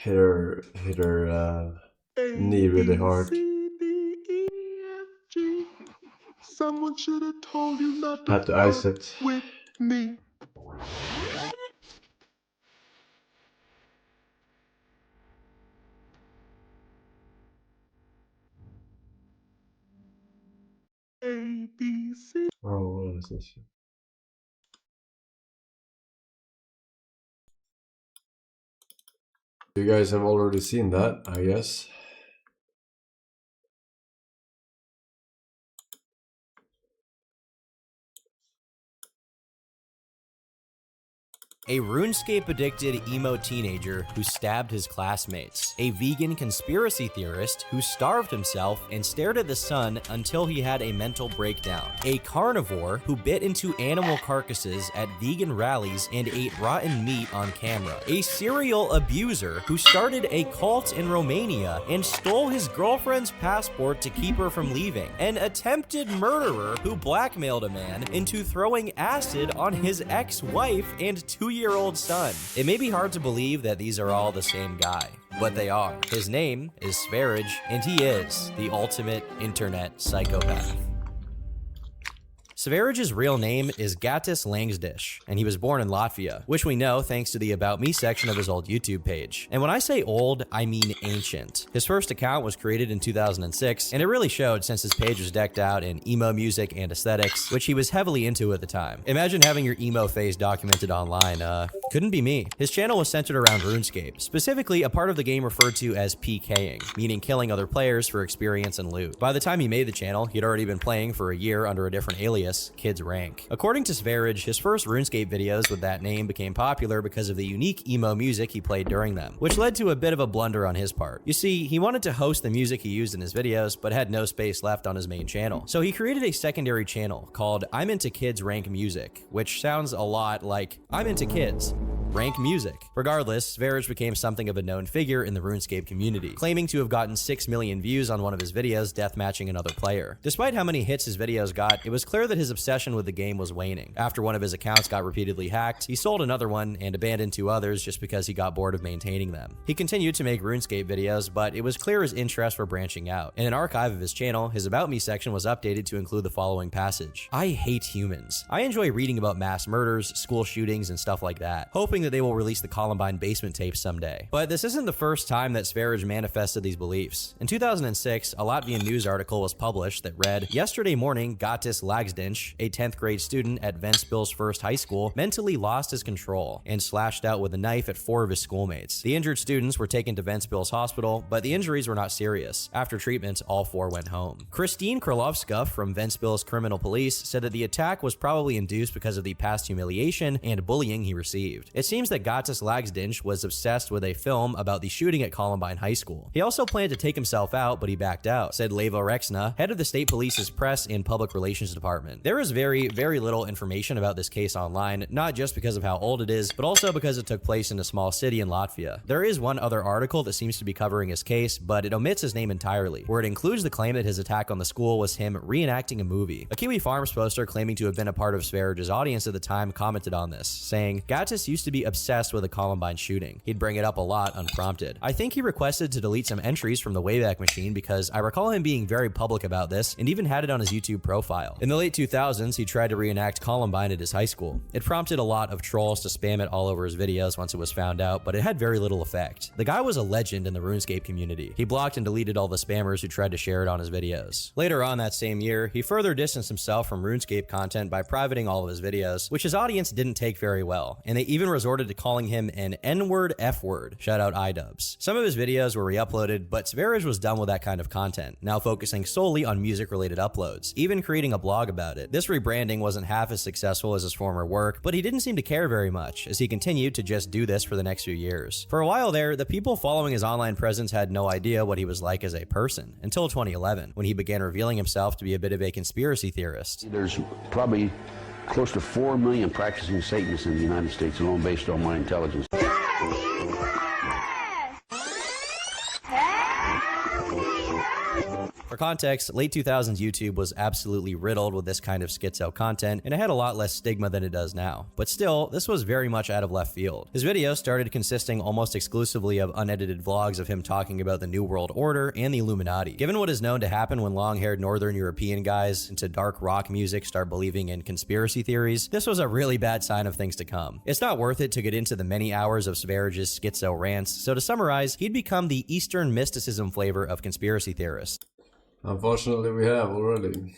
hit her knee really hard. Someone should have told you not to Had to ice fuck it. with me. A, B, C. Oh, what is this? You guys have already seen that, I guess. A RuneScape-addicted emo teenager who stabbed his classmates. A vegan conspiracy theorist who starved himself and stared at the sun until he had a mental breakdown. A carnivore who bit into animal carcasses at vegan rallies and ate rotten meat on camera. A serial abuser who started a cult in Romania and stole his girlfriend's passport to keep her from leaving. An attempted murderer who blackmailed a man into throwing acid on his ex-wife and 2-year-old son. It may be hard to believe that these are all the same guy, but they are. His name is Sverige, and he is the ultimate internet psychopath. Sverige's real name is Goatis Langsdish, and he was born in Latvia, which we know thanks to the About Me section of his old YouTube page. And when I say old, I mean ancient. His first account was created in 2006, and it really showed since his page was decked out in emo music and aesthetics, which he was heavily into at the time. Imagine having your emo phase documented online. Couldn't be me. His channel was centered around RuneScape, specifically a part of the game referred to as PKing, meaning killing other players for experience and loot. By the time he made the channel, he'd already been playing for a year under a different alias, Kids Rank. According to Sverige, his first RuneScape videos with that name became popular because of the unique emo music he played during them, which led to a bit of a blunder on his part. You see, he wanted to host the music he used in his videos, but had no space left on his main channel. So he created a secondary channel called I'm Into Kids Rank Music, which sounds a lot like I'm Into Kids Rank Music. Regardless, Sverige became something of a known figure in the RuneScape community, claiming to have gotten 6 million views on one of his videos deathmatching another player. Despite how many hits his videos got, it was clear that his obsession with the game was waning. After one of his accounts got repeatedly hacked, he sold another one and abandoned 2 others just because he got bored of maintaining them. He continued to make RuneScape videos, but it was clear his interests were branching out. In an archive of his channel, his About Me section was updated to include the following passage: I hate humans. I enjoy reading about mass murders, school shootings, and stuff like that, hoping that they will release the Columbine basement tapes someday. But this isn't the first time that Sverige manifested these beliefs. In 2006, a Latvian news article was published that read, yesterday morning, Goatis Langsdish, a 10th grade student at Ventspils First High School, mentally lost his control and slashed out with a knife at 4 of his schoolmates. The injured students were taken to Ventspils Hospital, but the injuries were not serious. After treatment, all 4 went home. Christine Krlovska from Ventspils Criminal Police said that the attack was probably induced because of the past humiliation and bullying he received. It seems that Goatis Langsdish was obsessed with a film about the shooting at Columbine High School. He also planned to take himself out, but he backed out, said Levo Rexna, head of the state police's press and public relations department. There is very little information about this case online, not just because of how old it is, but also because it took place in a small city in Latvia. There is one other article that seems to be covering his case, but it omits his name entirely, where it includes the claim that his attack on the school was him reenacting a movie. A Kiwi Farms poster claiming to have been a part of Sverige's audience at the time commented on this, saying, Goatis used to be obsessed with a Columbine shooting. He'd bring it up a lot unprompted. I think he requested to delete some entries from the Wayback Machine because I recall him being very public about this and even had it on his YouTube profile. In the late 2000s, he tried to reenact Columbine at his high school. It prompted a lot of trolls to spam it all over his videos once it was found out, but it had very little effect. The guy was a legend in the RuneScape community. He blocked and deleted all the spammers who tried to share it on his videos. Later on that same year, he further distanced himself from RuneScape content by privating all of his videos, which his audience didn't take very well, and they even resorted to calling him an N-word F-word. Shout out iDubbbz. Some of his videos were re-uploaded, but Sverige was done with that kind of content, now focusing solely on music-related uploads, even creating a blog about it. This rebranding wasn't half as successful as his former work, but he didn't seem to care very much, as he continued to just do this for the next few years. For a while there, the people following his online presence had no idea what he was like as a person, until 2011, when he began revealing himself to be a bit of a conspiracy theorist. There's probably close to 4 million practicing Satanists in the United States alone, based on my intelligence. For For context, late 2000s YouTube was absolutely riddled with this kind of schizo content, and it had a lot less stigma than it does now. But still, this was very much out of left field. His videos started consisting almost exclusively of unedited vlogs of him talking about the New World Order and the Illuminati. Given what is known to happen when long-haired Northern European guys into dark rock music start believing in conspiracy theories, this was a really bad sign of things to come. It's not worth it to get into the many hours of Sverage's schizo rants, so to summarize, he'd become the Eastern mysticism flavor of conspiracy theorists. Unfortunately, we have already.